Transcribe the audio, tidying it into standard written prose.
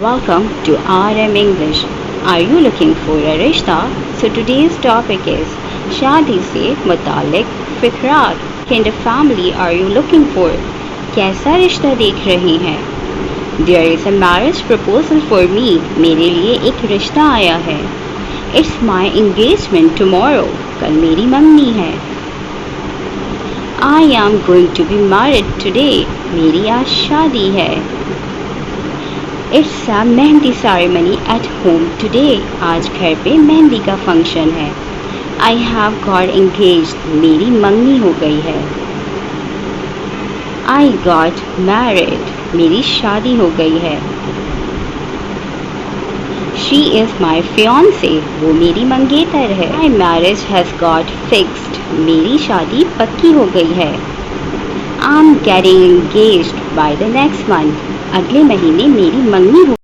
Welcome to RM English. Are you looking for a रिश्ता? So today's topic is शादी से मुतालिक फ़िक्रात. What kind of family are you looking for? कैसा रिश्ता देख रही हैं? There is a marriage proposal for me. मेरे लिए एक रिश्ता आया है. It's my engagement tomorrow. कल मेरी मंगनी है. I am going to be married today. मेरी आज शादी है. It's a mehndi ceremony at home today. आज घर पे मेहंदी का फंक्शन है. I have got engaged. मेरी मंगनी हो गई है. I got married. मेरी शादी हो गई है. She is my fiancée. वो मेरी मंगेतर है. My marriage has got fixed. मेरी शादी पक्की हो गई है. I'm getting engaged by the next month. अगले महीने मेरी मंगनी हो